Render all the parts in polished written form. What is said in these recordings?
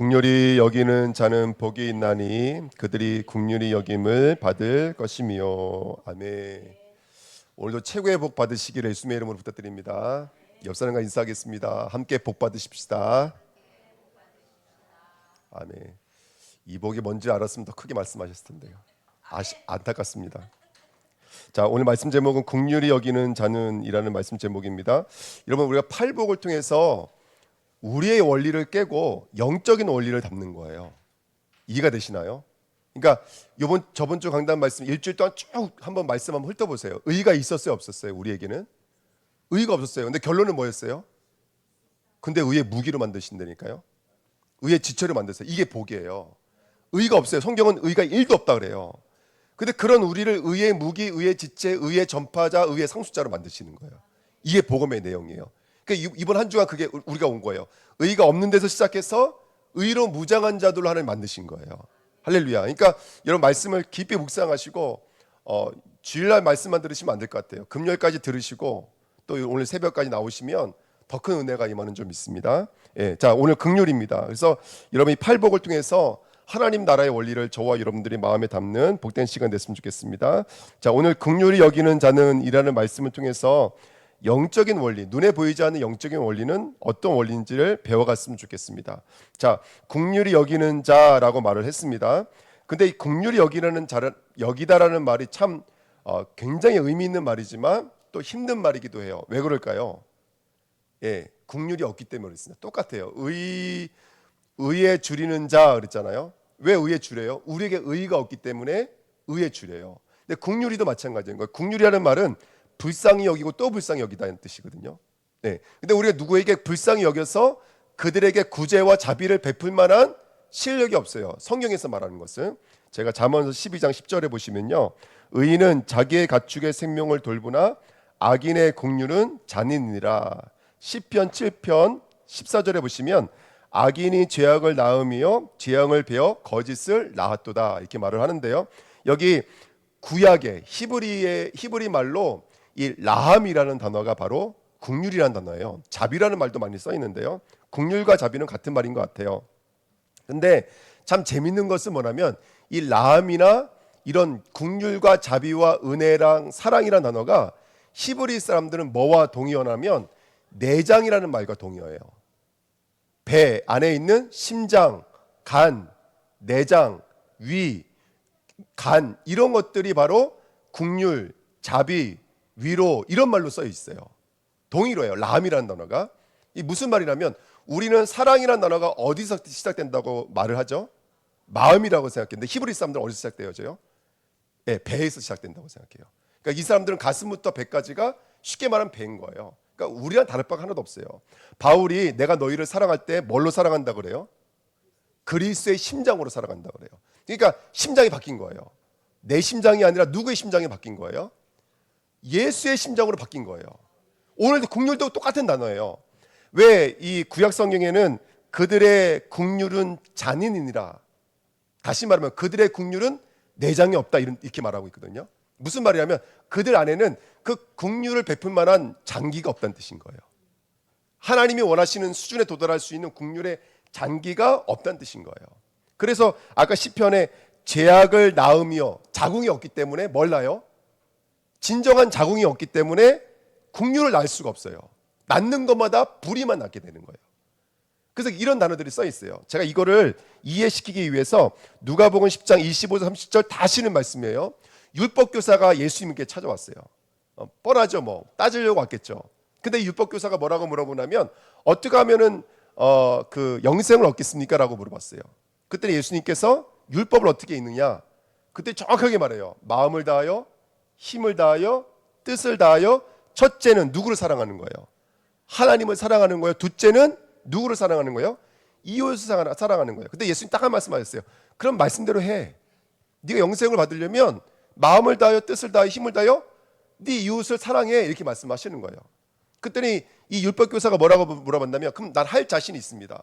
긍휼히 여기는 자는 복이 있나니 그들이 긍휼히 여김을 받을 것이며. 아멘. 오늘도 최고의 복 받으시기를 예수님의 이름으로 부탁드립니다. 옆 사람과 인사하겠습니다. 함께 복 받으십시다. 아멘. 이 복이 뭔지 알았으면 더 크게 말씀하셨을 텐데요. 안타깝습니다. 자, 오늘 말씀 제목은 긍휼히 여기는 자는이라는 말씀 제목입니다. 여러분, 우리가 팔복을 통해서 우리의 원리를 깨고 영적인 원리를 담는 거예요. 이해가 되시나요? 그러니까 저번 주 강단 말씀 일주일 동안 쭉 한번 말씀 한번 훑어보세요. 의가 있었어요, 없었어요? 우리에게는 의가 없었어요. 근데 결론은 뭐였어요? 근데 의의 무기로 만드신다니까요. 의의 지체로 만드세요. 이게 복이에요. 의가 없어요. 성경은 의가 1도 없다 그래요. 근데 그런 우리를 의의 무기, 의의 지체, 의의 전파자, 의의 상수자로 만드시는 거예요. 이게 복음의 내용이에요. 그러니까 이번 한 주간 그게 우리가 온 거예요. 의가 없는 데서 시작해서 의로 무장한 자들로 하나님 만드신 거예요. 할렐루야. 그러니까 여러분 말씀을 깊이 묵상하시고 주일날 말씀만 들으시면 안 될 것 같아요. 금요일까지 들으시고 또 오늘 새벽까지 나오시면 더 큰 은혜가 임하는 좀 있습니다. 예, 자, 오늘 긍휼입니다. 그래서 여러분이 팔복을 통해서 하나님 나라의 원리를 저와 여러분들이 마음에 담는 복된 시간 됐으면 좋겠습니다. 자, 오늘 긍휼히 여기는 자는 이라는 말씀을 통해서 영적인 원리, 눈에 보이지 않는 영적인 원리는 어떤 원리인지를 배워갔으면 좋겠습니다. 자, 긍휼히 여기는 자라고 말을 했습니다. 근데 이 긍휼히 여기다라는 말이 참 굉장히 의미 있는 말이지만 또 힘든 말이기도 해요. 왜 그럴까요? 예, 긍휼이 없기 때문에 그렇습니다. 똑같아요. 의에 줄이는 자 그랬잖아요. 왜 의에 줄여요? 우리에게 의가 없기 때문에 의에 줄여요. 근데 긍휼이도 마찬가지인 거예요. 긍휼이라는 말은 불쌍히 여기고 또 불쌍히 여기다는 뜻이거든요. 네. 근데 우리가 누구에게 불쌍히 여겨서 그들에게 구제와 자비를 베풀 만한 실력이 없어요. 성경에서 말하는 것은 제가 잠언서 12장 10절에 보시면요. 의인은 자기의 가축의 생명을 돌보나 악인의 긍휼은 잔인이라. 시편 7편 14절에 보시면 악인이 죄악을 낳으며 재앙을 베어 거짓을 낳았도다 이렇게 말을 하는데요. 여기 구약의 히브리 말로 이 라함이라는 단어가 바로 긍휼이라는 단어예요. 자비라는 말도 많이 써 있는데요. 긍휼과 자비는 같은 말인 것 같아요. 근데 참 재밌는 것은 뭐냐면 이 라함이나 이런 긍휼과 자비와 은혜랑 사랑이라는 단어가 히브리 사람들은 뭐와 동의어냐면 내장이라는 말과 동의어예요. 배 안에 있는 심장, 간, 내장, 위, 간 이런 것들이 바로 긍휼, 자비, 위로 이런 말로 써 있어요. 동의로 해요. 라함이라는 단어가. 이 무슨 말이냐면 우리는 사랑이라는 단어가 어디서 시작된다고 말을 하죠? 마음이라고 생각했는데 히브리 사람들은 어디서 시작되어져요? 네, 배에서 시작된다고 생각해요. 그러니까 이 사람들은 가슴부터 배까지가 쉽게 말하면 배인 거예요. 그러니까 우리랑 다를 바가 하나도 없어요. 바울이 내가 너희를 사랑할 때 뭘로 사랑한다 그래요? 그리스도의 심장으로 사랑한다 그래요. 그러니까 심장이 바뀐 거예요. 내 심장이 아니라 누구의 심장이 바뀐 거예요? 예수의 심장으로 바뀐 거예요. 오늘도 긍휼도 똑같은 단어예요. 왜 이 구약 성경에는 그들의 긍휼은 잔인이니라. 다시 말하면 그들의 긍휼은 내장이 없다 이렇게 말하고 있거든요. 무슨 말이냐면 그들 안에는 그 긍휼을 베풀 만한 장기가 없다는 뜻인 거예요. 하나님이 원하시는 수준에 도달할 수 있는 긍휼의 장기가 없다는 뜻인 거예요. 그래서 아까 시편에 죄악을 낳으며 자궁이 없기 때문에 뭘 낳아요? 진정한 자궁이 없기 때문에 긍휼을 낳을 수가 없어요. 낳는 것마다 불의만 낳게 되는 거예요. 그래서 이런 단어들이 써 있어요. 제가 이거를 이해시키기 위해서 누가복음 10장 25절 30절 다시는 말씀이에요. 율법교사가 예수님께 찾아왔어요. 뻔하죠, 뭐 따지려고 왔겠죠. 근데 율법교사가 뭐라고 물어보냐면 어떻게 하면은 그 영생을 얻겠습니까? 라고 물어봤어요. 그때 예수님께서 율법을 어떻게 읽느냐? 그때 정확하게 말해요. 마음을 다하여 힘을 다하여 뜻을 다하여 첫째는 누구를 사랑하는 거예요? 하나님을 사랑하는 거예요. 둘째는 누구를 사랑하는 거예요? 이웃을 사랑하는 거예요. 근데 예수님 딱 한 말씀하셨어요. 그럼 말씀대로 해. 네가 영생을 받으려면 마음을 다하여 뜻을 다하여 힘을 다하여 네 이웃을 사랑해 이렇게 말씀하시는 거예요. 그랬더니 이 율법교사가 뭐라고 물어봤냐면 그럼 난 할 자신이 있습니다.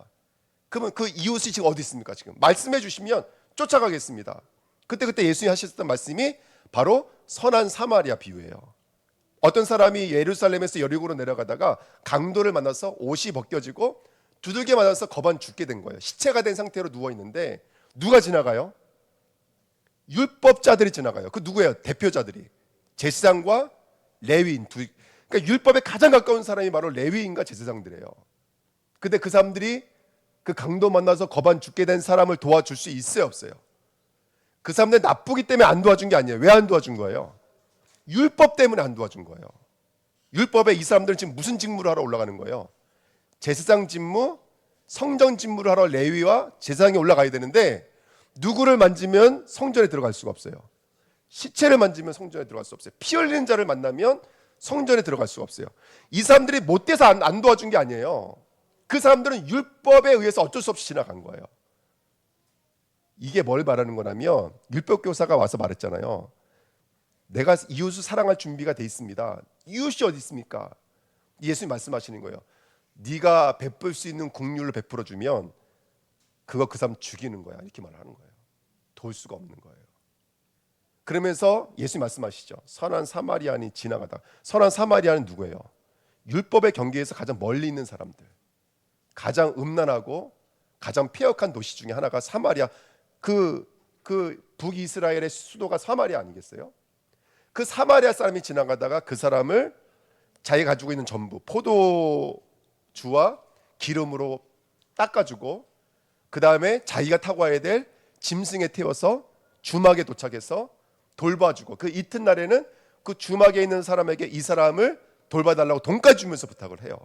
그러면 그 이웃이 지금 어디 있습니까? 지금 말씀해 주시면 쫓아가겠습니다. 그때 예수님이 하셨던 말씀이 바로 선한 사마리아 비유예요. 어떤 사람이 예루살렘에서 여리고로 내려가다가 강도를 만나서 옷이 벗겨지고 두들겨 맞아서 거반 죽게 된 거예요. 시체가 된 상태로 누워 있는데 누가 지나가요? 율법자들이 지나가요. 그 누구예요? 대표자들이. 제사장과 레위인 두. 그러니까 율법에 가장 가까운 사람이 바로 레위인과 제사장들이에요. 근데 그 사람들이 그 강도 만나서 거반 죽게 된 사람을 도와줄 수 있어요, 없어요? 그 사람들 나쁘기 때문에 안 도와준 게 아니에요. 왜 안 도와준 거예요? 율법 때문에 안 도와준 거예요. 율법에 이 사람들은 지금 무슨 직무를 하러 올라가는 거예요? 제사장 직무, 성전 직무를 하러 레위와 제사장이 올라가야 되는데 누구를 만지면 성전에 들어갈 수가 없어요. 시체를 만지면 성전에 들어갈 수 없어요. 피 흘리는 자를 만나면 성전에 들어갈 수가 없어요. 이 사람들이 못돼서 안 도와준 게 아니에요. 그 사람들은 율법에 의해서 어쩔 수 없이 지나간 거예요. 이게 뭘 말하는 거냐면 율법교사가 와서 말했잖아요. 내가 이웃을 사랑할 준비가 돼 있습니다. 이웃이 어디 있습니까? 예수님 말씀하시는 거예요. 네가 베풀 수 있는 긍휼을 베풀어 주면 그거 그 사람 죽이는 거야. 이렇게 말하는 거예요. 도울 수가 없는 거예요. 그러면서 예수님 말씀하시죠. 선한 사마리아인이 지나가다. 선한 사마리아는 누구예요? 율법의 경계에서 가장 멀리 있는 사람들. 가장 음란하고 가장 폐역한 도시 중에 하나가 사마리아. 그 북이스라엘의 수도가 사마리아 아니겠어요? 그 사마리아 사람이 지나가다가 그 사람을 자기가 가지고 있는 전부 포도주와 기름으로 닦아주고 그 다음에 자기가 타고 와야 될 짐승에 태워서 주막에 도착해서 돌봐주고 그 이튿날에는 그 주막에 있는 사람에게 이 사람을 돌봐달라고 돈까지 주면서 부탁을 해요.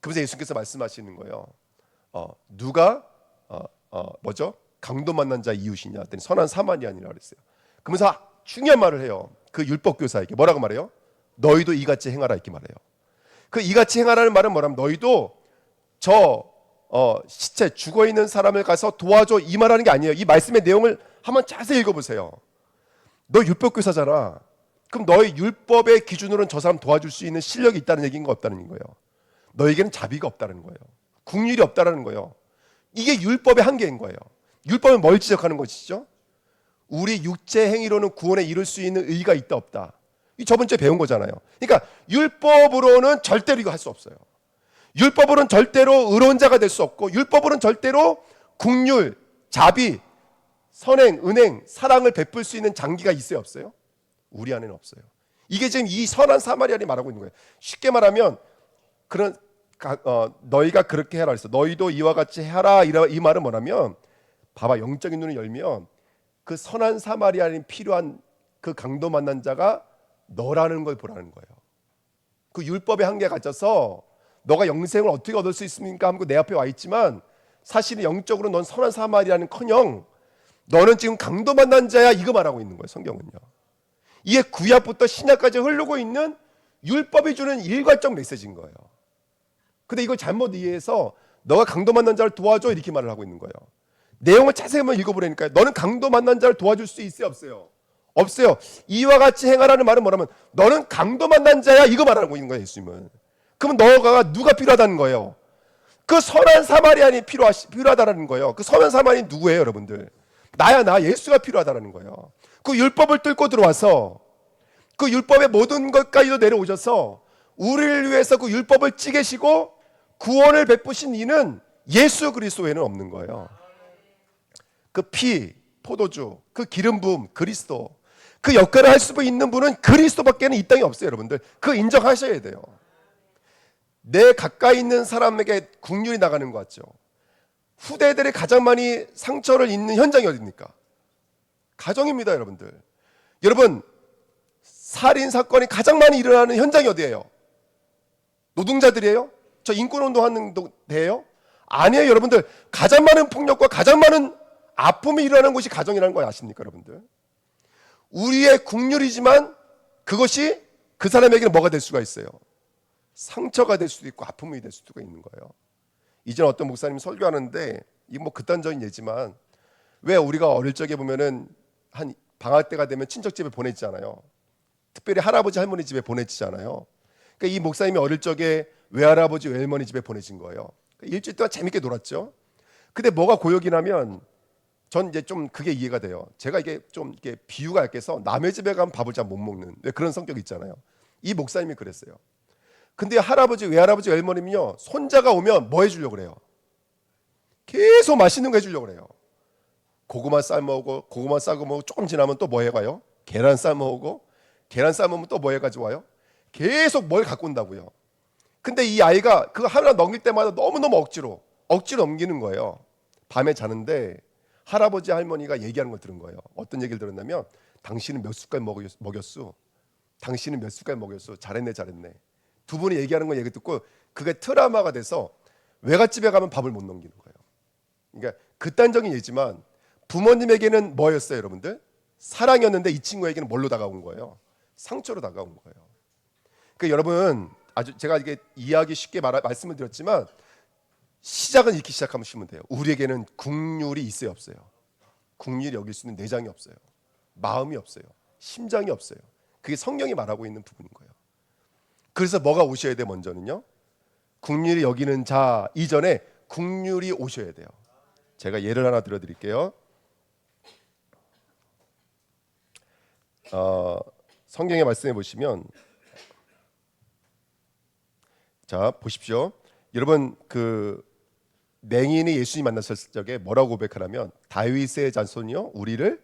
그러면서 예수님께서 말씀하시는 거예요. 누가 뭐죠? 강도 만난 자 이웃이냐 했더니 선한 사마리아인이라고 그랬어요. 그러면서 중요한 말을 해요. 그 율법교사에게 뭐라고 말해요? 너희도 이같이 행하라 이렇게 말해요. 그 이같이 행하라는 말은 뭐냐면 너희도 저 시체 죽어있는 사람을 가서 도와줘 이 말하는 게 아니에요. 이 말씀의 내용을 한번 자세히 읽어보세요. 너 율법교사잖아. 그럼 너의 율법의 기준으로는 저 사람 도와줄 수 있는 실력이 있다는 얘기인가 없다는 거예요. 너에게는 자비가 없다는 거예요. 긍휼이 없다는 거예요. 이게 율법의 한계인 거예요. 율법은 뭘 지적하는 것이죠? 우리 육체 행위로는 구원에 이룰 수 있는 의의가 있다 없다. 이 저번 주에 배운 거잖아요. 그러니까 율법으로는 절대로 이거 할 수 없어요. 율법으로는 절대로 의로운 자가 될 수 없고 율법으로는 절대로 긍휼, 자비, 선행, 은행, 사랑을 베풀 수 있는 장기가 있어요 없어요? 우리 안에는 없어요. 이게 지금 이 선한 사마리아인이 말하고 있는 거예요. 쉽게 말하면 그런 너희가 그렇게 해라 그랬어. 너희도 이와 같이 해라 이 말은 뭐냐면 봐봐 영적인 눈을 열면 그 선한 사마리아인이 필요한 그 강도 만난 자가 너라는 걸 보라는 거예요. 그 율법의 한계에 갇혀서 너가 영생을 어떻게 얻을 수 있습니까? 하고 내 앞에 와 있지만 사실은 영적으로 넌 선한 사마리아는커녕 너는 지금 강도 만난 자야 이거 말하고 있는 거예요. 성경은요. 이게 구약부터 신약까지 흐르고 있는 율법이 주는 일괄적 메시지인 거예요. 근데 이걸 잘못 이해해서 너가 강도 만난 자를 도와줘 이렇게 말을 하고 있는 거예요. 내용을 자세히 한번 읽어보라니까요. 너는 강도 만난 자를 도와줄 수 있어요 없어요? 없어요. 이와 같이 행하라는 말은 뭐냐면 너는 강도 만난 자야 이거 말하고 있는 거예요. 예수님은. 그럼 너가 누가 필요하다는 거예요? 그 선한 사마리아인이 필요하다는 거예요. 그 선한 사마리아인이 누구예요 여러분들? 나야 나 예수가 필요하다는 거예요. 그 율법을 뚫고 들어와서 그 율법의 모든 것까지도 내려오셔서 우리를 위해서 그 율법을 찌개시고 구원을 베푸신 이는 예수 그리스도 외에는 없는 거예요. 그 피, 포도주, 그 기름 부음 그리스도 그 역할을 할 수 있는 분은 그리스도밖에는 이 땅에 없어요 여러분들. 그거 인정하셔야 돼요. 내 가까이 있는 사람에게 긍휼이 나가는 것 같죠. 후대들이 가장 많이 상처를 입는 현장이 어디입니까? 가정입니다 여러분들. 여러분 살인 사건이 가장 많이 일어나는 현장이 어디예요? 노동자들이에요? 저 인권운동하는 데예요? 아니에요 여러분들. 가장 많은 폭력과 가장 많은 아픔이 일어나는 곳이 가정이라는 거 아십니까 여러분들? 우리의 국률이지만 그것이 그 사람에게는 뭐가 될 수가 있어요? 상처가 될 수도 있고 아픔이 될 수도 있는 거예요. 이전 어떤 목사님이 설교하는데 이거 뭐 극단적인 예지만 왜 우리가 어릴 적에 보면은 한 방학 때가 되면 친척 집에 보내지잖아요. 특별히 할아버지 할머니 집에 보내지잖아요. 그러니까 이 목사님이 어릴 적에 외할아버지 외할머니 집에 보내진 거예요. 일주일 동안 재밌게 놀았죠. 근데 뭐가 고역이냐면 전 이제 좀 그게 이해가 돼요. 제가 이게 좀 이게 비유가 약해서 남의 집에 가면 밥을 잘 못 먹는 그런 성격이 있잖아요. 이 목사님이 그랬어요. 근데 할아버지, 외할아버지, 외할머니는요, 손자가 오면 뭐 해주려고 그래요? 계속 맛있는 거 해주려고 그래요. 고구마 삶아오고, 고구마 싸고 먹고, 조금 지나면 또 뭐 해가요? 계란 삶아오고, 계란 삶으면 또 뭐 해가지고 와요? 계속 뭘 갖고 온다고요. 근데 이 아이가 그거 하나 넘길 때마다 너무너무 억지로 넘기는 거예요. 밤에 자는데 할아버지 할머니가 얘기하는 걸 들은 거예요. 어떤 얘기를 들었냐면, 당신은 몇 숟갈 먹였어? 당신은 몇 숟갈 먹였어? 잘했네, 잘했네. 두 분이 얘기하는 거 얘기 듣고 그게 트라우마가 돼서 외갓집에 가면 밥을 못 넘기는 거예요. 그러니까 극단적인 예지만 부모님에게는 뭐였어요, 여러분들? 사랑이었는데 이 친구에게는 뭘로 다가온 거예요? 상처로 다가온 거예요. 그러니까 여러분, 아주 제가 이게 이해하기 쉽게 말씀을 드렸지만 시작은 이렇게 시작하시면 돼요. 우리에게는 국률이 있어요, 없어요? 국률이 여길 수 있는 내장이 없어요. 마음이 없어요. 심장이 없어요. 그게 성경이 말하고 있는 부분인 거예요. 그래서 뭐가 오셔야 돼? 먼저는요, 국률이 여기는 자 이전에 국률이 오셔야 돼요. 제가 예를 하나 들어드릴게요. 성경의 말씀해 보시면, 자 보십시오. 여러분, 그 맹인이 예수님 만났을 적에 뭐라고 고백하냐면, 다윗의 자손이요 우리를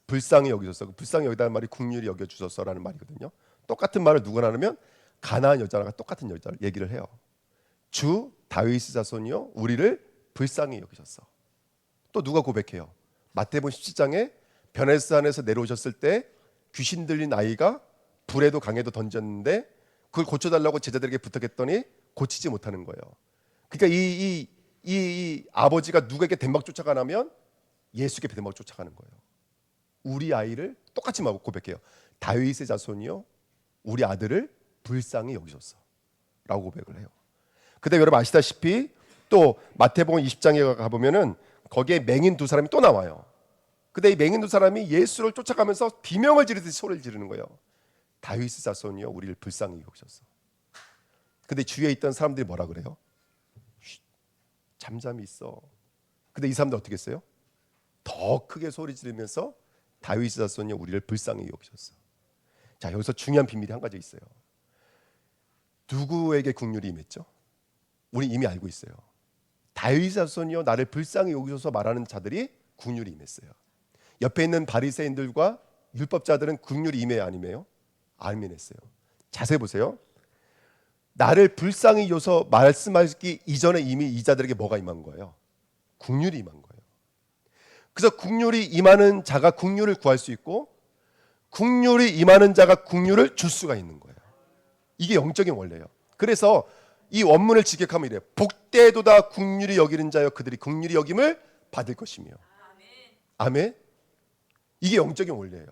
불쌍히 여기소서. 불쌍히 여기다는 말이 국률이 여겨 주소서라는 말이거든요. 똑같은 말을 누구나 하면 가나안 여자가 똑같은 여자를 얘기를 해요. 주 다윗의 자손이요 우리를 불쌍히 여기셨어. 또 누가 고백해요? 마태복음 17장에 변해산에서 내려오셨을 때 귀신 들린 아이가 불에도 강에도 던졌는데 그걸 고쳐달라고 제자들에게 부탁했더니 고치지 못하는 거예요. 그러니까 이 아버지가 누구에게 대막 쫓아가냐면 예수께 대막 쫓아가는 거예요. 우리 아이를 똑같이 고백해요. 다윗의 자손이요 우리 아들을 불쌍히 여기셨어 라고 고백을 해요. 그다음에 여러분 아시다시피 또 마태복음 20장에 가보면은 거기에 맹인 두 사람이 또 나와요. 근데 이 맹인 두 사람이 예수를 쫓아가면서 비명을 지르듯이 소리를 지르는 거예요. 다윗의 자손이요 우리를 불쌍히 여기셨어. 근데 주위에 있던 사람들이 뭐라 그래요? 잠잠히 있어. 근데 이 사람들 어떻게 했어요? 더 크게 소리 지르면서 다윗의 자손이요 우리를 불쌍히 여기셨어. 자, 여기서 중요한 비밀이 한 가지 있어요. 누구에게 국률이 임했죠? 우리 이미 알고 있어요. 다윗의 자손이요 나를 불쌍히 여기셔서 말하는 자들이 국률이 임했어요. 옆에 있는 바리새인들과 율법자들은 국률이 임해요, 안 임해요? 안 임했어요. 자세히 보세요. 나를 불쌍히 여기서 말씀하기 이전에 이미 이 자들에게 뭐가 임한 거예요? 국률이 임한 거예요. 그래서 국률이 임하는 자가 국률을 구할 수 있고 국률이 임하는 자가 국률을 줄 수가 있는 거예요. 이게 영적인 원리예요. 그래서 이 원문을 직역하면 이래요. 복되도다 국률이 여기는 자여 그들이 국률이 여김을 받을 것이며. 아멘. 이게 영적인 원리예요.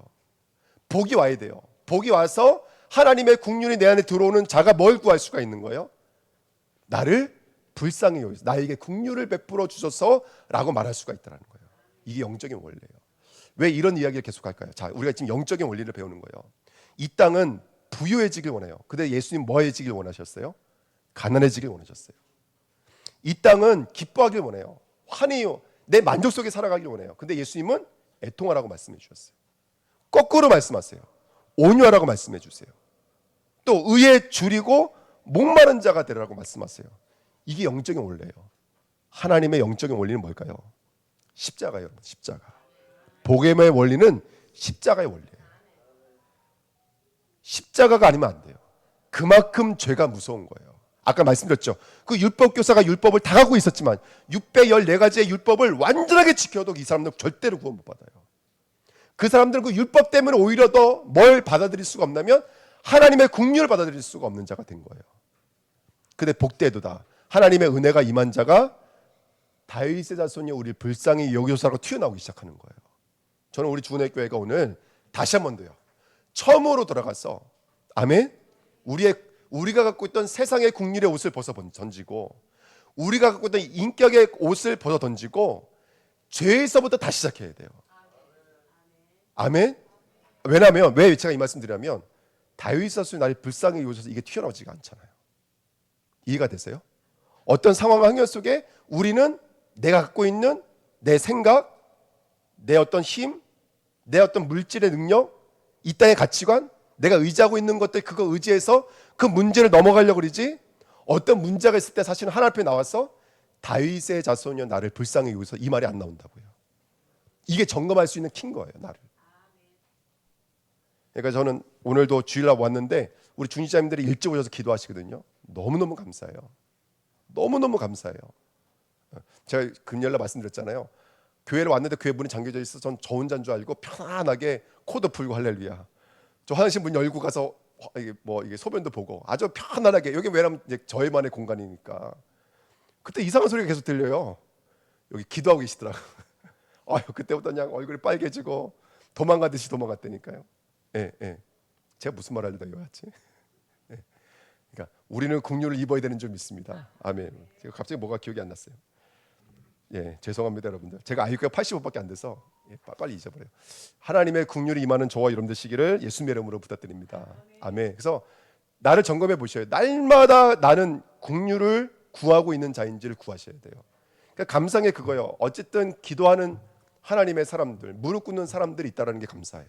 복이 와야 돼요. 복이 와서 하나님의 국률이 내 안에 들어오는 자가 뭘 구할 수가 있는 거예요? 나를 불쌍히 여기서 나에게 국률을 베풀어 주소서라고 말할 수가 있다는 거예요. 이게 영적인 원리예요. 왜 이런 이야기를 계속할까요? 자, 우리가 지금 영적인 원리를 배우는 거예요. 이 땅은 부유해지길 원해요. 근데 예수님 뭐해지길 원하셨어요? 가난해지길 원하셨어요. 이 땅은 기뻐하길 원해요. 환희요. 내 만족 속에 살아가길 원해요. 근데 예수님은 애통하라고 말씀해 주셨어요. 거꾸로 말씀하세요. 온유하라고 말씀해 주세요. 또 의에 줄이고 목마른 자가 되라고 말씀하세요. 이게 영적인 원리예요. 하나님의 영적인 원리는 뭘까요? 십자가예요. 십자가. 복음의 원리는 십자가의 원리예요. 십자가가 아니면 안 돼요. 그만큼 죄가 무서운 거예요. 아까 말씀드렸죠. 그 율법 교사가 율법을 다 갖고 있었지만 614가지의 율법을 완전하게 지켜도 이 사람들은 절대로 구원 못 받아요. 그 사람들은 그 율법 때문에 오히려 더 뭘 받아들일 수가 없냐면 하나님의 국률을 받아들일 수가 없는 자가 된 거예요. 근데 복되도다. 하나님의 은혜가 임한 자가 다윗의 자손이 우리를 불쌍히 여기소서라고 튀어나오기 시작하는 거예요. 저는 우리 주은혜 교회가 오늘 다시 한 번 더요. 처음으로 돌아가서 아멘. 우리가 갖고 있던 세상의 국률의 옷을 벗어 던지고 우리가 갖고 있던 인격의 옷을 벗어 던지고 죄에서부터 다시 시작해야 돼요. 아멘. 왜냐하면 왜 제가 이 말씀 드리냐면 다윗의 자손이 나를 불쌍히 여기셔서 이게 튀어나오지가 않잖아요. 이해가 되세요? 어떤 상황 환경 속에 우리는 내가 갖고 있는 내 생각, 내 어떤 힘, 내 어떤 물질의 능력, 이 땅의 가치관 내가 의지하고 있는 것들 그거 의지해서 그 문제를 넘어가려고 그러지. 어떤 문제가 있을 때 사실은 하나님 앞에 나와서 다윗의 자손이여 나를 불쌍히 여기서 이 말이 안 나온다고요. 이게 점검할 수 있는 킨 거예요, 나를. 그러니까 저는 오늘도 주일날 왔는데 우리 중직자님들이 일찍 오셔서 기도하시거든요. 너무너무 감사해요. 너무너무 감사해요. 제가 금요일날 말씀드렸잖아요. 교회를 왔는데 교회 문이 잠겨져 있어. 전 저 혼자인 줄 알고 편안하게 코도 풀고 할렐루야. 저 화장실 문 열고 가서 이게 소변도 보고 아주 편안하게. 여기 왜냐면 이제 저희만의 공간이니까. 그때 이상한 소리가 계속 들려요. 여기 기도하고 계시더라고. 아유, 그때부터 그냥 얼굴이 빨개지고 도망가듯이 도망갔다니까요. 예, 예. 제가 무슨 말 하려다 여기 왔지? 예. 그러니까 우리는 긍휼을 입어야 되는 줄 믿습니다. 아멘. 제가 갑자기 뭐가 기억이 안 났어요. 예, 죄송합니다, 여러분들. 제가 IQ가 85밖에 안 돼서 빨리 잊어버려요. 하나님의 긍휼이 임하는 저와 여러분 되시기를 예수님의 이름으로 부탁드립니다. 아멘. 그래서 나를 점검해 보셔요. 날마다 나는 긍휼을 구하고 있는 자인지를 구하셔야 돼요. 그러니까 감사한 게 그거예요. 어쨌든 기도하는 하나님의 사람들, 무릎 꿇는 사람들이 있다는 게 감사해요.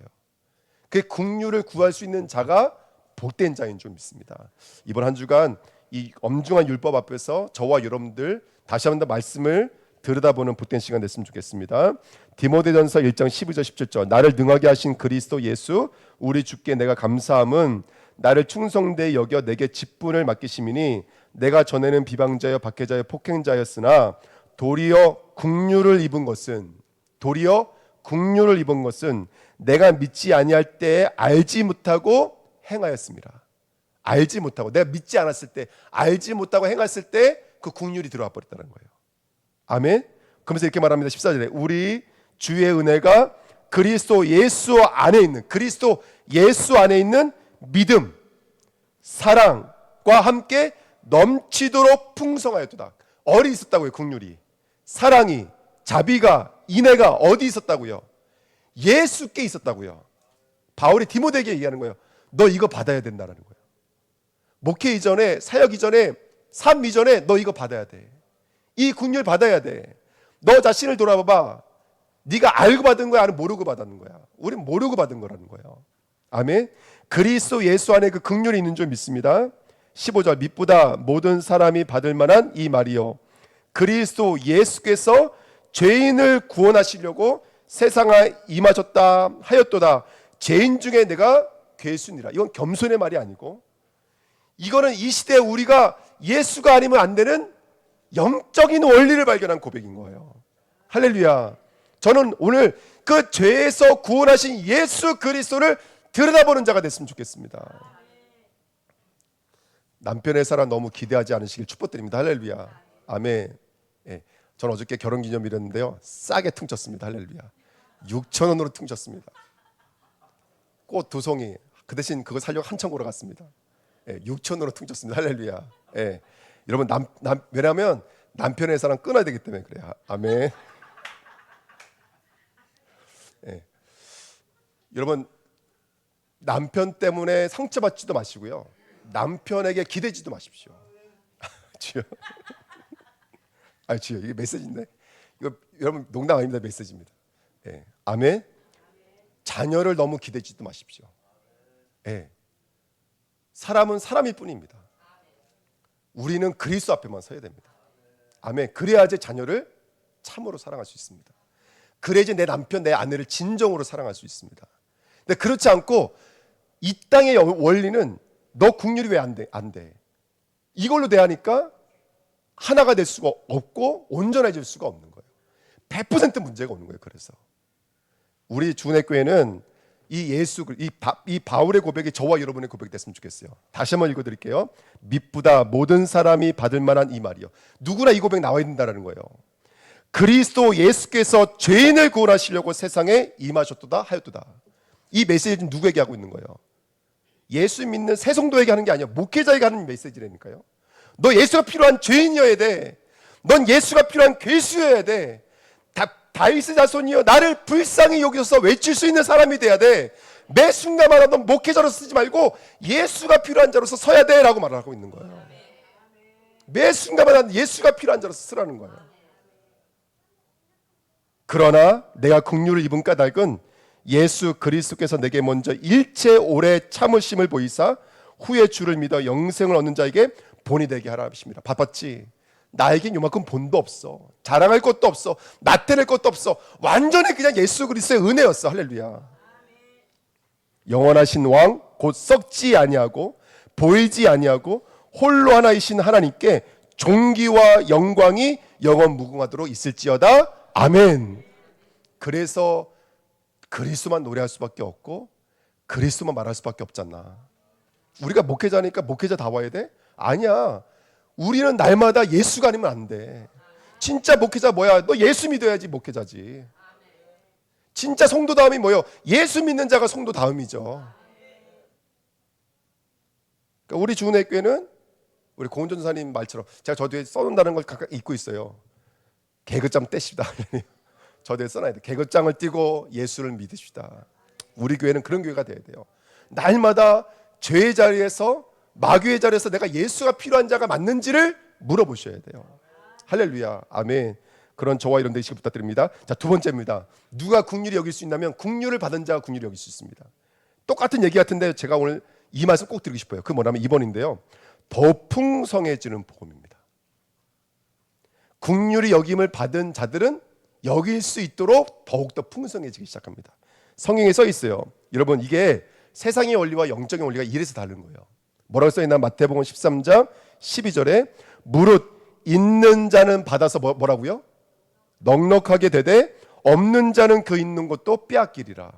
그 긍휼을 구할 수 있는 자가 복된 자인 줄 믿습니다. 이번 한 주간 이 엄중한 율법 앞에서 저와 여러분들 다시 한번 더 말씀을 들여다보는 복된 시간 됐으면 좋겠습니다. 디모데전서 1장 12절 17절 나를 능하게 하신 그리스도 예수 우리 주께 내가 감사함은 나를 충성되이 여겨 내게 직분을 맡기심이니 내가 전에는 비방자여 박해자여 폭행자였으나 도리어 긍휼을 입은 것은 내가 믿지 아니할 때에 알지 못하고 행하였습니다. 알지 못하고 내가 믿지 않았을 때 알지 못하고 행했을 때 그 긍휼이 들어와 버렸다는 거예요. 아멘. 그러면서 이렇게 말합니다. 14절에 우리 주의 은혜가 그리스도 예수 안에 있는 믿음, 사랑과 함께 넘치도록 풍성하였도다. 어디 있었다고요? 긍휼이, 사랑이, 자비가, 인애가 어디 있었다고요? 예수께 있었다고요. 바울이 디모데에게 얘기하는 거예요. 너 이거 받아야 된다라는 거예요. 목회 이전에, 사역 이전에, 삶 이전에 너 이거 받아야 돼. 이 긍휼 받아야 돼. 너 자신을 돌아봐봐. 네가 알고 받은 거야, 아니면 모르고 받은 거야? 우린 모르고 받은 거라는 거예요. 아멘. 그리스도 예수 안에 그 긍휼이 있는 줄 믿습니다. 15절 밑보다 모든 사람이 받을 만한 이 말이요 그리스도 예수께서 죄인을 구원하시려고 세상에 임하셨다 하였도다. 죄인 중에 내가 괴순이라. 이건 겸손의 말이 아니고 이거는 이 시대에 우리가 예수가 아니면 안 되는 영적인 원리를 발견한 고백인 거예요. 할렐루야. 저는 오늘 그 죄에서 구원하신 예수 그리스도를 들여다보는 자가 됐으면 좋겠습니다. 남편의 사랑 너무 기대하지 않으시길 축복드립니다. 할렐루야. 아멘. 예, 저는 어저께 결혼기념일이었는데요. 싸게 퉁쳤습니다. 할렐루야. 6,000원으로 퉁쳤습니다. 꽃 2송이. 그 대신 그거 살려고 한참 걸어갔습니다. 6,000원으로 퉁쳤습니다. 할렐루야. 예. 여러분 왜냐하면 남편의 사랑 끊어야 되기 때문에 그래요. 아멘. 예. 여러분 남편 때문에 상처받지도 마시고요. 남편에게 기대지도 마십시오. 주여. 주여 이게 메시지인데 이거 여러분 농담 아닙니다. 메시지입니다. 예. 아멘. 자녀를 너무 기대지도 마십시오. 예. 사람은 사람일 뿐입니다. 우리는 그리스도 앞에만 서야 됩니다. 아멘. 그래야지 자녀를 참으로 사랑할 수 있습니다. 그래야지 내 남편, 내 아내를 진정으로 사랑할 수 있습니다. 근데 그렇지 않고 이 땅의 원리는 너 긍휼이 왜 안 돼? 안 돼. 이걸로 대하니까 하나가 될 수가 없고 온전해질 수가 없는 거예요. 100% 문제가 오는 거예요. 그래서 우리 주은혜교회는 이 바울의 고백이 저와 여러분의 고백이 됐으면 좋겠어요. 다시 한번 읽어드릴게요. 밑보다 모든 사람이 받을 만한 이 말이요. 누구나 이 고백 나와야 된다는 거예요. 그리스도 예수께서 죄인을 구원하시려고 세상에 임하셨도다 하였도다. 이 메시지는 누구에게 하고 있는 거예요? 예수 믿는 새 성도에게 하는 게 아니야. 목회자에게 하는 메시지라니까요. 너 예수가 필요한 죄인이어야 돼. 넌 예수가 필요한 괴수여야 돼. 다윗의 자손이여 나를 불쌍히 여기셔서 외칠 수 있는 사람이 돼야 돼. 매 순간마다 넌 목회자로 쓰지 말고 예수가 필요한 자로서 서야 돼 라고 말을 하고 있는 거예요. 매 순간마다 예수가 필요한 자로서 쓰라는 거예요. 그러나 내가 긍휼을 입은 까닭은 예수 그리스도께서 내게 먼저 일체 오래 참으심을 보이사 후에 주를 믿어 영생을 얻는 자에게 본이 되게 하라 하십니다. 바빴지? 나에겐 요만큼 본도 없어. 자랑할 것도 없어. 나타낼 것도 없어. 완전히 그냥 예수 그리스도의 은혜였어. 할렐루야. 영원하신 왕 곧 썩지 아니하고 보이지 아니하고 홀로 하나이신 하나님께 존귀와 영광이 영원 무궁하도록 있을지어다. 아멘. 그래서 그리스도만 노래할 수밖에 없고 그리스도만 말할 수밖에 없잖아. 우리가 목회자니까 목회자 다 와야 돼? 아니야. 우리는 날마다 예수가 아니면 안 돼. 진짜 목회자 뭐야? 너 예수 믿어야지 목회자지. 진짜 성도다움이 뭐예요? 예수 믿는 자가 성도다움이죠. 그러니까 우리 주은혜교회는 우리 고은전 전사님 말처럼 제가 저 뒤에 써놓는다는 걸 각각 읽고 있어요. 개그장 떼십시다. 저 뒤에 써놔야 돼. 개그장을 띄고 예수를 믿으십시다. 우리 교회는 그런 교회가 돼야 돼요. 날마다 죄의 자리에서 마귀의 자리에서 내가 예수가 필요한 자가 맞는지를 물어보셔야 돼요. 할렐루야. 아멘. 그런 저와 이런 되시길 부탁드립니다. 자, 두 번째입니다. 누가 긍휼히 여길 수 있냐면 긍휼을 받은 자가 긍휼히 여길 수 있습니다. 똑같은 얘기 같은데 제가 오늘 이 말씀 꼭 드리고 싶어요. 그 뭐냐면 2번인데요. 더 풍성해지는 복음입니다. 긍휼히 여김을 받은 자들은 여길 수 있도록 더욱더 풍성해지기 시작합니다. 성경에 써 있어요. 여러분 이게 세상의 원리와 영적인 원리가 이래서 다른 거예요. 뭐라고 써 있나? 마태복음 13장 12절에 무릇 있는 자는 받아서 뭐라고요? 넉넉하게 되되 없는 자는 그 있는 것도 빼앗기리라.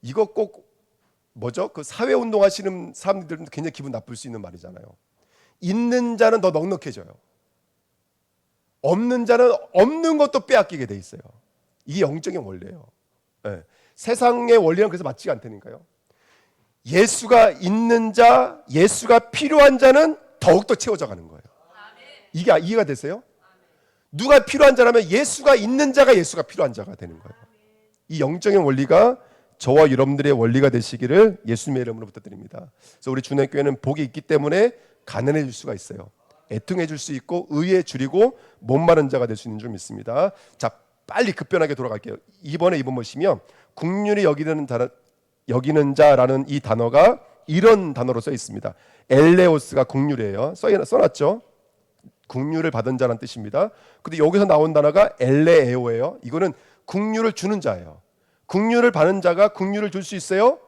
이거 꼭 뭐죠? 그 사회 운동 하시는 사람들은 굉장히 기분 나쁠 수 있는 말이잖아요. 있는 자는 더 넉넉해져요. 없는 자는 없는 것도 빼앗기게 돼 있어요. 이게 영적인 원리예요. 네. 세상의 원리는 그래서 맞지가 않다니까요. 예수가 있는 자, 예수가 필요한 자는 더욱더 채워져 가는 거예요. 이게 이해가 되세요? 누가 필요한 자라면 예수가 있는 자가 예수가 필요한 자가 되는 거예요. 이 영적인 원리가 저와 여러분들의 원리가 되시기를 예수님의 이름으로 부탁드립니다. 그래서 우리 주님교회는 복이 있기 때문에 가난해질 수가 있어요. 애통해질 수 있고 의에 줄이고 목마른 자가 될 수 있는 줄 믿습니다. 자, 빨리 급변하게 돌아갈게요. 2번 보시면 긍휼히 여기는 자라는 이 단어가 이런 단어로 써 있습니다. 엘레오스가 긍휼이에요. 써놨죠. 긍휼을 받은 자라는 뜻입니다. 근데 여기서 나온 단어가 엘레에오예요. 이거는 긍휼을 주는 자예요. 긍휼을 받는 자가 긍휼을 줄 수 있어요.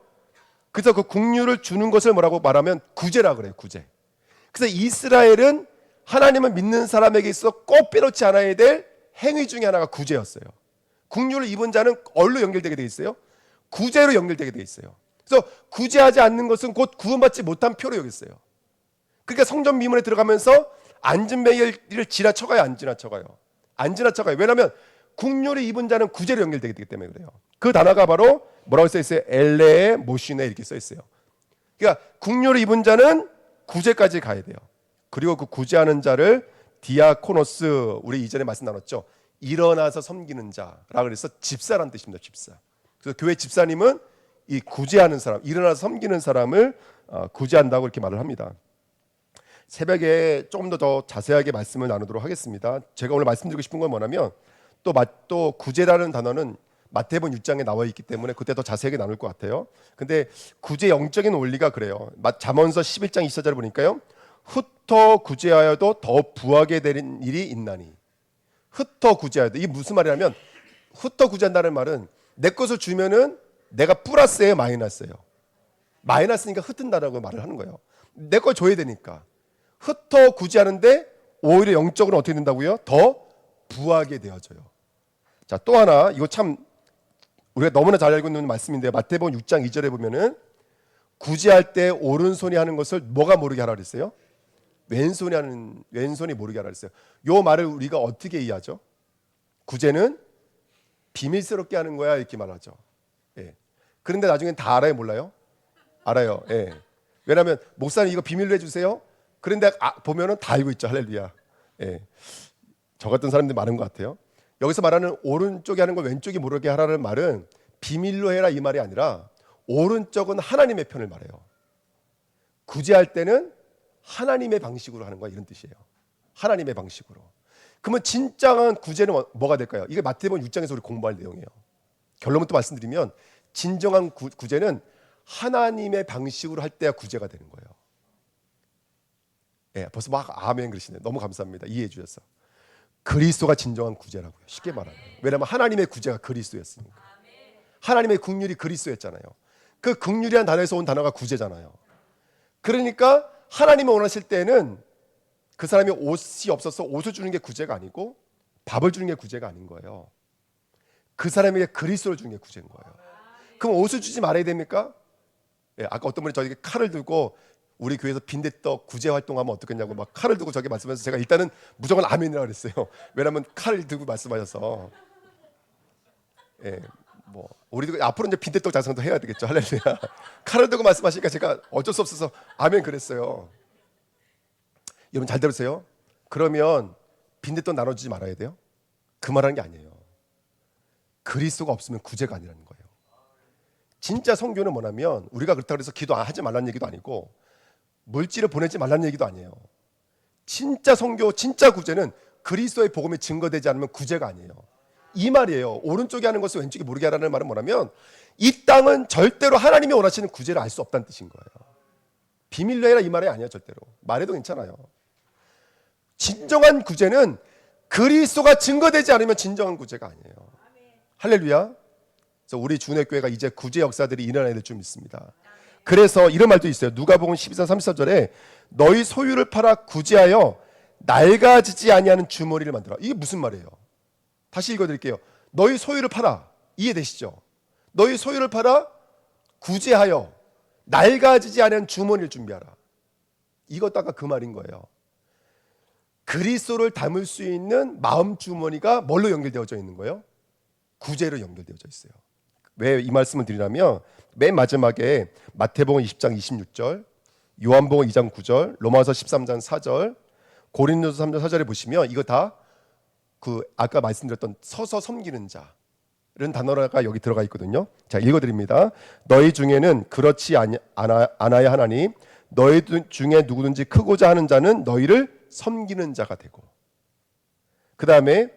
그래서 그 긍휼을 주는 것을 뭐라고 말하면 구제라 그래요. 구제. 그래서 이스라엘은 하나님을 믿는 사람에게 있어 꼭 빼놓지 않아야 될 행위 중에 하나가 구제였어요. 긍휼을 입은 자는 얼로 연결되게 돼 있어요. 구제로 연결되게 돼 있어요. 그래서 구제하지 않는 것은 곧 구원받지 못한 표로 여겼어요. 그러니까 성전 미문에 들어가면서 앉은 매일을 지나쳐가요, 안 지나쳐가요? 안 지나쳐가요. 왜냐하면 긍휼을 입은 자는 구제로 연결되기 때문에 그래요. 그 단어가 바로 뭐라고 써 있어요? 엘레에 모시네 이렇게 써 있어요. 그러니까 긍휼을 입은 자는 구제까지 가야 돼요. 그리고 그 구제하는 자를 디아코노스, 우리 이전에 말씀 나눴죠. 일어나서 섬기는 자라 그래서 집사라는 뜻입니다. 집사. 그래서 교회 집사님은 이 구제하는 사람, 일어나서 섬기는 사람을 구제한다고 이렇게 말을 합니다. 새벽에 조금 더 자세하게 말씀을 나누도록 하겠습니다. 제가 오늘 말씀드리고 싶은 건 뭐냐면 또 구제라는 단어는 마태복음 6장에 나와 있기 때문에 그때 더 자세하게 나눌 것 같아요. 근데 구제 영적인 원리가 그래요. 잠언서 11장 24절을 보니까요. 흩어 구제하여도 더 부하게 되는 일이 있나니. 흩어 구제하여도 이게 무슨 말이냐면 흩어 구제한다는 말은 내 것을 주면은 내가 플러스예요, 마이너스예요. 마이너스니까 흩은다라고 말을 하는 거예요. 내 걸 줘야 되니까. 흩어 구제하는데 오히려 영적으로 어떻게 된다고요? 더 부하게 되어져요. 자, 또 하나 이거 참 우리가 너무나 잘 알고 있는 말씀인데요. 마태복음 6장 2절에 보면은 구제할 때 오른손이 하는 것을 뭐가 모르게 하라 그랬어요? 왼손이 모르게 하라 그랬어요. 요 말을 우리가 어떻게 이해하죠? 구제는 비밀스럽게 하는 거야 이렇게 말하죠. 예. 그런데 나중엔 다 알아요, 몰라요? 알아요. 예. 왜냐하면 목사님 이거 비밀로 해주세요. 그런데 보면은 다 알고 있죠. 할렐루야. 예. 저 같은 사람들이 많은 것 같아요. 여기서 말하는 오른쪽에 하는 걸 왼쪽이 모르게 하라는 말은 비밀로 해라 이 말이 아니라 오른쪽은 하나님의 편을 말해요. 구제할 때는 하나님의 방식으로 하는 거야 이런 뜻이에요. 하나님의 방식으로. 그러면 진정한 구제는 뭐가 될까요? 이게 마태복음 6장에서 우리 공부할 내용이에요. 결론부터 말씀드리면 진정한 구제는 하나님의 방식으로 할 때야 구제가 되는 거예요. 예, 벌써 막 아멘 그러시네요. 너무 감사합니다. 이해해 주셔서. 그리스도가 진정한 구제라고요. 쉽게 말하면. 왜냐하면 하나님의 구제가 그리스도였으니까. 하나님의 긍휼이 그리스도였잖아요. 그 긍휼이란 단어에서 온 단어가 구제잖아요. 그러니까 하나님이 원하실 때는 그 사람이 옷이 없어서 옷을 주는 게 구제가 아니고 밥을 주는 게 구제가 아닌 거예요. 그 사람에게 그리스도를 주는 게 구제인 거예요. 그럼 옷을 주지 말아야 됩니까? 예, 아까 어떤 분이 저에게 칼을 들고 우리 교회에서 빈대떡 구제 활동하면 어떻겠냐고 막 칼을 들고 저기 말씀하셔서 제가 일단은 무조건 아멘이라고 그랬어요. 왜냐하면 칼을 들고 말씀하셔서. 예, 뭐 우리도 앞으로 이제 빈대떡 장성도 해야 되겠죠. 할렐루야. 칼을 들고 말씀하시니까 제가 어쩔 수 없어서 아멘 그랬어요. 여러분 잘 들으세요. 그러면 빈대떡 나눠주지 말아야 돼요? 그 말하는 게 아니에요. 그리스도가 없으면 구제가 아니라는 거예요. 진짜 선교는 뭐냐면 우리가 그렇다고 해서 기도하지 말라는 얘기도 아니고 물질을 보내지 말라는 얘기도 아니에요. 진짜 선교, 진짜 구제는 그리스도의 복음이 증거되지 않으면 구제가 아니에요. 이 말이에요. 오른쪽에 하는 것을 왼쪽에 모르게 하라는 말은 뭐냐면 이 땅은 절대로 하나님이 원하시는 구제를 알 수 없다는 뜻인 거예요. 비밀로 해라 이 말이 아니에요. 절대로. 말해도 괜찮아요. 진정한 구제는 그리스도가 증거되지 않으면 진정한 구제가 아니에요. 할렐루야. 그래서 우리 주내교회가 이제 구제 역사들이 일어나야 될 줄 믿습니다. 그래서 이런 말도 있어요. 누가복음 12장 33절에 너희 소유를 팔아 구제하여 낡아지지 아니하는 주머니를 만들어. 이게 무슨 말이에요? 다시 읽어드릴게요. 너희 소유를 팔아. 이해되시죠? 너희 소유를 팔아 구제하여 낡아지지 않은 주머니를 준비하라. 이것도 아까 그 말인 거예요. 그리스도를 담을 수 있는 마음 주머니가 뭘로 연결되어져 있는 거예요? 구제로 연결되어져 있어요. 왜 이 말씀을 드리냐면 맨 마지막에 마태복음 20장 26절, 요한복음 2장 9절, 로마서 13장 4절, 고린도서 3장 4절에 보시면 이거 다 그 아까 말씀드렸던 서서 섬기는 자라는 단어가 여기 들어가 있거든요. 자, 읽어드립니다. 너희 중에는 그렇지 않아야 하나니 너희 중에 누구든지 크고자 하는 자는 너희를 섬기는 자가 되고. 그 다음에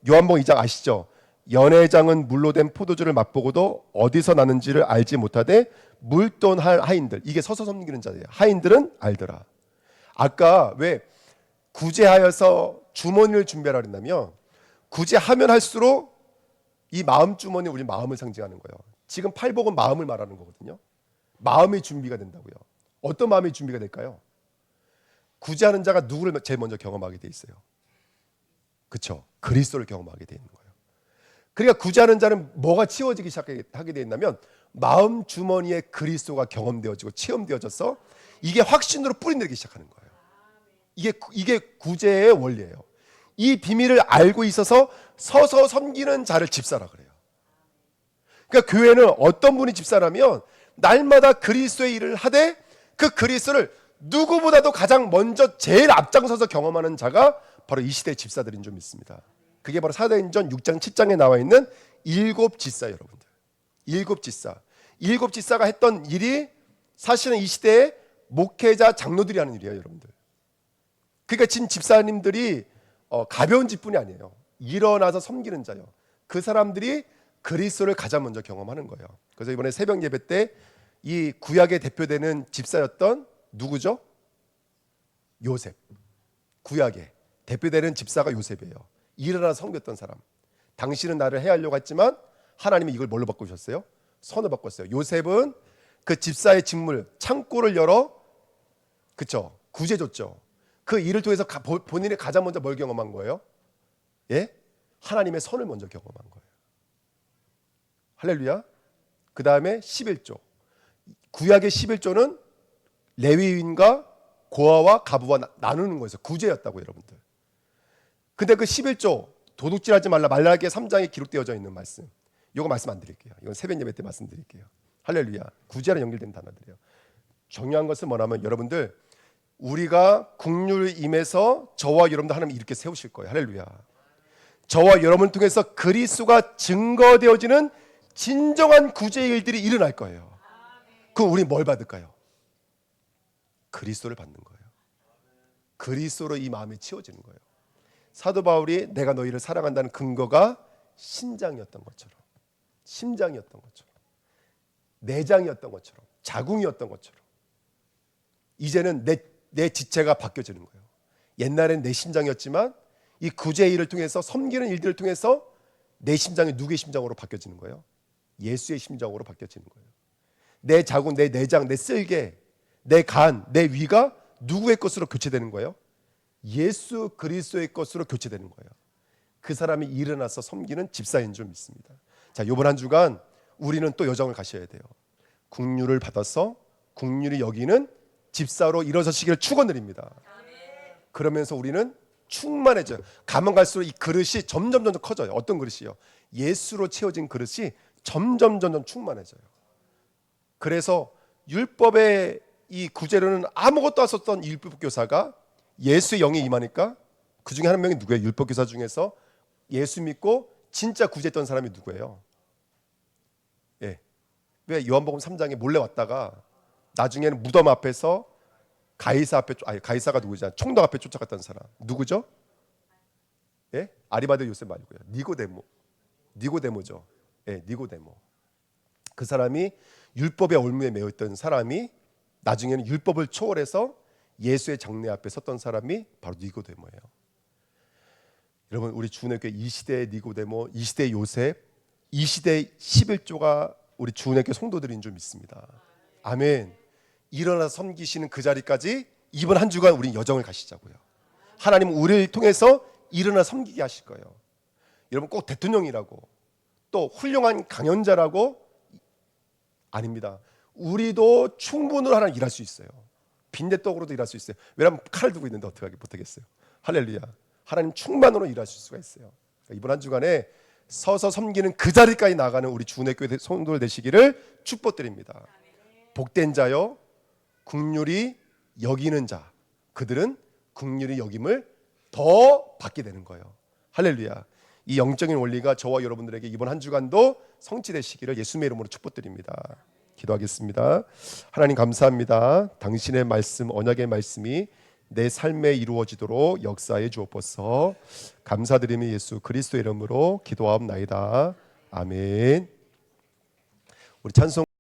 요한복음 2장 아시죠? 연회장은 물로 된 포도주를 맛보고도 어디서 나는지를 알지 못하되 물돈 하인들, 이게 서서 섬기는 자예요. 하인들은 알더라. 아까 왜 구제하여서 주머니를 준비하라 그랬냐면 구제하면 할수록 이 마음 주머니 우리 마음을 상징하는 거예요. 지금 팔복은 마음을 말하는 거거든요. 마음의 준비가 된다고요. 어떤 마음의 준비가 될까요? 구제하는 자가 누구를 제일 먼저 경험하게 돼 있어요? 그렇죠. 그리스도를 경험하게 돼 있는 거예요. 그러니까 구제하는 자는 뭐가 치워지기 시작하게 돼 있냐면 마음 주머니에 그리스도가 경험되어지고 체험되어져서 이게 확신으로 뿌리내리기 시작하는 거예요. 이게 구제의 원리예요. 이 비밀을 알고 있어서 서서 섬기는 자를 집사라 그래요. 그러니까 교회는 어떤 분이 집사라면 날마다 그리스도의 일을 하되 그 그리스도를 누구보다도 가장 먼저 제일 앞장서서 경험하는 자가 바로 이 시대의 집사들인 줄 믿습니다. 그게 바로 사도행전 6장 7장에 나와 있는 일곱 집사 여러분들. 일곱 집사. 일곱 집사가 했던 일이 사실은 이 시대의 목회자 장로들이 하는 일이에요, 여러분들. 그러니까 지금 집사님들이 가벼운 집뿐이 아니에요. 일어나서 섬기는 자요. 그 사람들이 그리스도를 가장 먼저 경험하는 거예요. 그래서 이번에 새벽 예배 때 이 구약에 대표되는 집사였던 누구죠? 요셉. 구약에 대표되는 집사가 요셉이에요. 일어나서 섬겼던 사람. 당신은 나를 해하려고 했지만 하나님이 이걸 뭘로 바꾸셨어요? 선을 바꿨어요. 요셉은 그 집사의 직물 창고를 열어 그쵸? 구제줬죠. 그 일을 통해서 본인이 가장 먼저 뭘 경험한 거예요? 예? 하나님의 선을 먼저 경험한 거예요. 할렐루야. 그 다음에 11조. 구약의 11조는 레위인과 고아와 가부와 나누는 거에서 구제였다고 여러분들. 근데 그 11조 도둑질하지 말라 말라기의 3장에 기록되어져 있는 말씀. 이거 말씀 안 드릴게요. 이건 새벽 예배 때 말씀드릴게요. 할렐루야. 구제랑 연결된 단어들이에요. 중요한 것은 뭐냐면 여러분들 우리가 긍휼을 임해서 저와 여러분들 하나님 이렇게 세우실 거예요. 할렐루야. 저와 여러분을 통해서 그리스도가 증거되어지는 진정한 구제의 일들이 일어날 거예요. 그럼 우리 뭘 받을까요? 그리스도를 받는 거예요. 그리스도로 이 마음이 치워지는 거예요. 사도 바울이 내가 너희를 사랑한다는 근거가 신장이었던 것처럼 심장이었던 것처럼, 내장이었던 것처럼, 자궁이었던 것처럼 이제는 내 지체가 바뀌어지는 거예요. 옛날엔 내 심장이었지만 이 구제의 일을 통해서, 섬기는 일들을 통해서 내 심장이 누구의 심장으로 바뀌어지는 거예요? 예수의 심장으로 바뀌어지는 거예요. 내 자궁, 내 내장, 내 쓸개, 내 간, 내 위가 누구의 것으로 교체되는 거예요? 예수 그리스도의 것으로 교체되는 거예요. 그 사람이 일어나서 섬기는 집사인 줄 믿습니다. 자, 이번 한 주간 우리는 또 여정을 가셔야 돼요. 국류를 받아서 국률이 여기는 집사로 일어서시기를 축원드립니다. 그러면서 우리는 충만해져요. 가면 갈수록 이 그릇이 점점 커져요. 어떤 그릇이요? 예수로 채워진 그릇이 점점 충만해져요. 그래서 율법의 이 구제로는 아무것도 안 썼던 율법 교사가 예수의 영이 임하니까 그 중에 한 명이 누구예요? 율법 교사 중에서 예수 믿고 진짜 구제했던 사람이 누구예요? 예. 왜 요한복음 3장에 몰래 왔다가 나중에는 무덤 앞에서 가이사 앞에, 아니 가이사가 누구죠? 총독 앞에 쫓아갔던 사람 누구죠? 예? 아리마대 요셉 말고요. 니고데모죠. 예, 니고데모. 그 사람이 율법의 올무에 매여 있던 사람이 나중에는 율법을 초월해서 예수의 장례 앞에 섰던 사람이 바로 니고데모예요. 여러분, 우리 주은혜교회 이 시대의 니고데모, 이 시대의 요셉, 이 시대의 11조가 우리 주은혜교회 성도들인 줄 믿습니다. 아멘. 일어나 섬기시는 그 자리까지 이번 한 주간 우리 여정을 가시자고요. 하나님은 우리를 통해서 일어나 섬기게 하실 거예요. 여러분, 꼭 대통령이라고 또 훌륭한 강연자라고 아닙니다. 우리도 충분으로 하나님 일할 수 있어요. 빈대떡으로도 일할 수 있어요. 왜냐하면 칼을 두고 있는데 어떻게 못하겠어요. 할렐루야. 하나님 충만으로 일하실 수가 있어요. 그러니까 이번 한 주간에 서서 섬기는 그 자리까지 나가는 우리 주은혜교회 성도들 되시기를 축복드립니다. 복된 자요, 긍휼히 여기는 자, 그들은 긍휼히 여김을 더 받게 되는 거예요. 할렐루야. 이 영적인 원리가 저와 여러분들에게 이번 한 주간도 성취되시기를 예수님의 이름으로 축복드립니다. 기도하겠습니다. 하나님 감사합니다. 당신의 말씀, 언약의 말씀이 내 삶에 이루어지도록 역사해 주옵소서. 감사드리며 예수 그리스도의 이름으로 기도하옵나이다. 아멘. 우리 찬송